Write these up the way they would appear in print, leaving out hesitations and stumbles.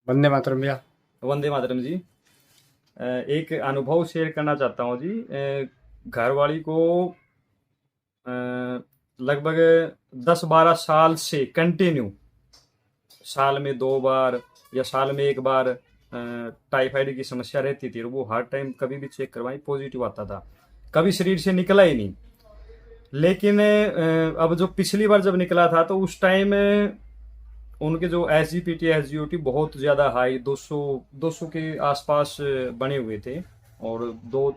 वंदे मातरम भैया। वंदे मातरम जी। एक अनुभव शेयर करना चाहता हूँ जी। घरवाली को लगभग 10-12 साल से कंटिन्यू, साल में 2 बार या साल में 1 बार टाइफाइड की समस्या रहती थी। और वो हर टाइम कभी भी चेक करवाई पॉजिटिव आता था, कभी शरीर से निकला ही नहीं। लेकिन अब जो पिछली बार जब निकला था तो उस टाइम उनके जो SGPT SGOT बहुत ज़्यादा हाई 200 के आसपास बने हुए थे। और 2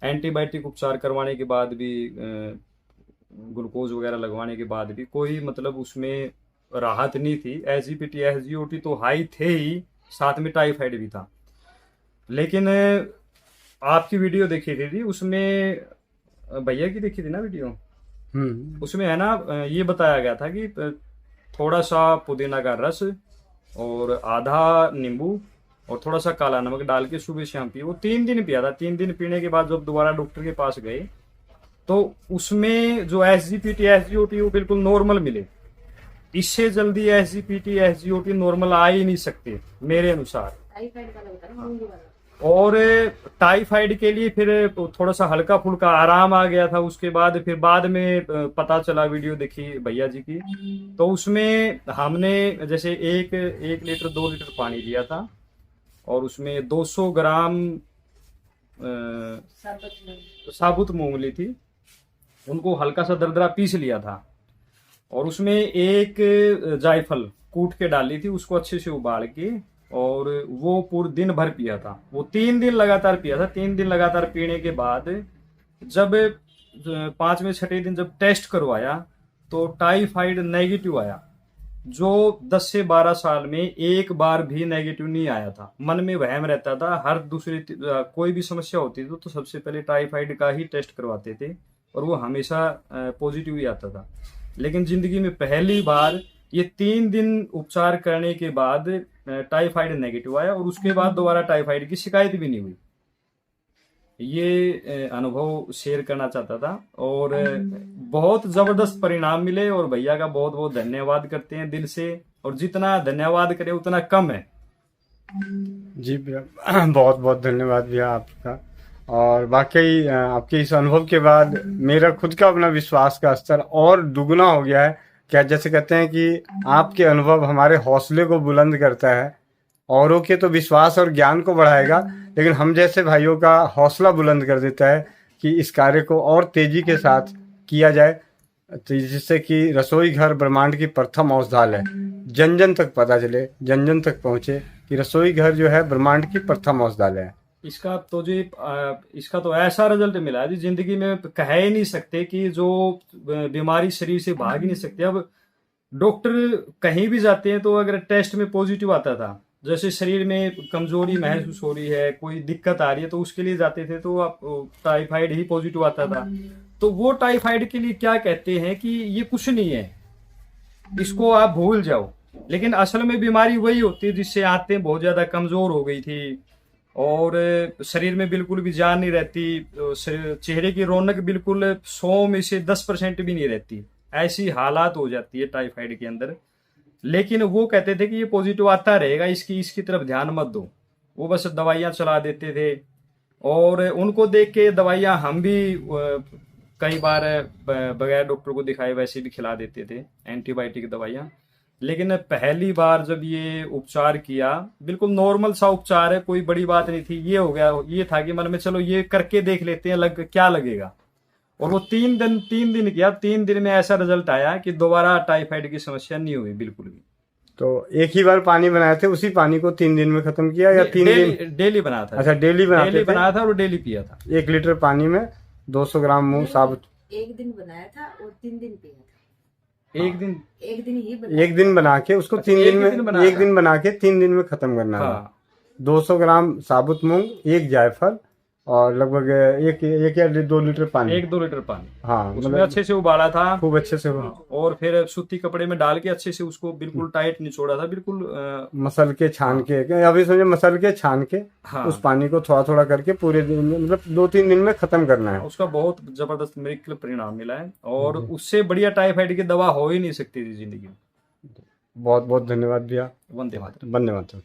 एंटीबायोटिक उपचार करवाने के बाद भी, ग्लूकोज वगैरह लगवाने के बाद भी कोई मतलब उसमें राहत नहीं थी। SGPT SGOT तो हाई थे ही, साथ में टाइफाइड भी था। लेकिन आपकी वीडियो देखी थी उसमें, भैया की देखी थी ना वीडियो, उसमें है ना ये बताया गया था कि थोड़ा सा पुदीना का रस और आधा नींबू और थोड़ा सा काला नमक डाल के सुबह शाम पिए। वो 3 दिन पिया था। 3 दिन पीने के बाद जब दोबारा डॉक्टर के पास गए तो उसमें जो SGPT SGOT वो बिल्कुल नॉर्मल मिले। इससे जल्दी SGPT SGOT नॉर्मल आ ही नहीं सकते मेरे अनुसार। और टाइफाइड के लिए फिर थोड़ा सा हल्का फुल्का आराम आ गया था। उसके बाद फिर बाद में पता चला, वीडियो देखी भैया जी की, तो उसमें हमने जैसे एक लीटर 2 लीटर पानी दिया था और उसमें 200 ग्राम साबुत मूंगफली थी, उनको हल्का सा दरदरा पीस लिया था। और उसमें एक जायफल कूट के डाली थी, उसको अच्छे से उबाल के, और वो पूरे दिन भर पिया था। वो 3 दिन लगातार पिया था। 3 दिन लगातार पीने के बाद जब 5वें-6वें दिन जब टेस्ट करवाया तो टाइफाइड नेगेटिव आया, जो 10 से 12 साल में एक बार भी नेगेटिव नहीं आया था। मन में वहम रहता था, हर दूसरे कोई भी समस्या होती थी तो सबसे पहले टाइफाइड का ही टेस्ट करवाते थे और वो हमेशा पॉजिटिव ही आता था। लेकिन जिंदगी में पहली बार ये 3 दिन उपचार करने के बाद टाइफाइड नेगेटिव आया और उसके बाद दोबारा टाइफाइड की शिकायत भी नहीं हुई। ये अनुभव शेयर करना चाहता था और बहुत जबरदस्त परिणाम मिले। और भैया का बहुत बहुत धन्यवाद करते हैं दिल से, और जितना धन्यवाद करें उतना कम है जी भैया, बहुत बहुत धन्यवाद भैया आपका। और वाकई आपके इस अनुभव के बाद मेरा खुद का अपना विश्वास का स्तर और दुगना हो गया है। क्या जैसे कहते हैं कि आपके अनुभव हमारे हौसले को बुलंद करता है, औरों के तो विश्वास और ज्ञान को बढ़ाएगा, लेकिन हम जैसे भाइयों का हौसला बुलंद कर देता है कि इस कार्य को और तेजी के साथ किया जाए, तो जिससे कि रसोई घर ब्रह्मांड की प्रथम औषधालय है, जन जन तक पता चले, जन जन तक पहुंचे कि रसोई घर जो है ब्रह्मांड की प्रथम औषधालय है। इसका तो ऐसा रिजल्ट मिला है जी, जिंदगी में कह ही नहीं सकते कि जो बीमारी शरीर से भाग ही नहीं सकती। अब डॉक्टर कहीं भी जाते हैं तो अगर टेस्ट में पॉजिटिव आता था, जैसे शरीर में कमजोरी महसूस हो रही है, कोई दिक्कत आ रही है, तो उसके लिए जाते थे तो आप टाइफाइड ही पॉजिटिव आता था। तो वो टाइफाइड के लिए क्या कहते हैं कि ये कुछ नहीं है, इसको आप भूल जाओ। लेकिन असल में बीमारी वही होती है जिससे आंतें बहुत ज्यादा कमजोर हो गई थी और शरीर में बिल्कुल भी जान नहीं रहती, चेहरे की रौनक बिल्कुल 100 में से 10% भी नहीं रहती। ऐसी हालात हो जाती है टाइफाइड के अंदर। लेकिन वो कहते थे कि ये पॉजिटिव आता रहेगा, इसकी तरफ ध्यान मत दो। वो बस दवाइयां चला देते थे और उनको देख के दवाइयां हम भी कई बार बगैर डॉक्टर को दिखाए वैसे भी खिला देते थे, एंटीबायोटिक दवाइयां। लेकिन पहली बार जब ये उपचार किया, बिल्कुल नॉर्मल सा उपचार है, कोई बड़ी बात नहीं थी। ये हो गया, ये था कि मन में चलो ये करके देख लेते हैं, क्या लगेगा। और वो 3 दिन किया। 3 दिन में ऐसा रिजल्ट आया कि दोबारा टाइफाइड की समस्या नहीं हुई बिल्कुल भी। तो एक ही बार पानी बनाए थे, उसी पानी को 3 दिन में खत्म किया या 3 दिन? डेली बना था। अच्छा, डेली बनाया था और डेली पिया था। 1 लीटर पानी में 200 ग्राम मूंग साबुत। एक दिन बनाया था और 3 दिन पिया था। एक दिन ही बनाया। एक दिन बना के उसको 3 दिन में, एक दिन बना के 3 दिन में खत्म करना है। 200 ग्राम साबुत मूंग, 1 जायफल और लगभग एक या 2 लीटर पानी। 1-2 लीटर पानी, हाँ, उसमें मतलब अच्छे से उबाला था, खूब अच्छे से। और फिर सूती कपड़े में डाल के अच्छे से उसको बिल्कुल टाइट निचोड़ा था, बिल्कुल मसल के छान के, अभी समझे, मसल के छान के उस पानी को थोड़ा थोड़ा करके पूरे दिन में, मतलब 2-3 दिन में खत्म करना है। उसका बहुत जबरदस्त मेरे परिणाम मिला है और उससे बढ़िया टाइफाइड की दवा हो ही नहीं सकती थी जिंदगी में। बहुत बहुत धन्यवाद भैया। वंदे मातरम। वंदे मातरम।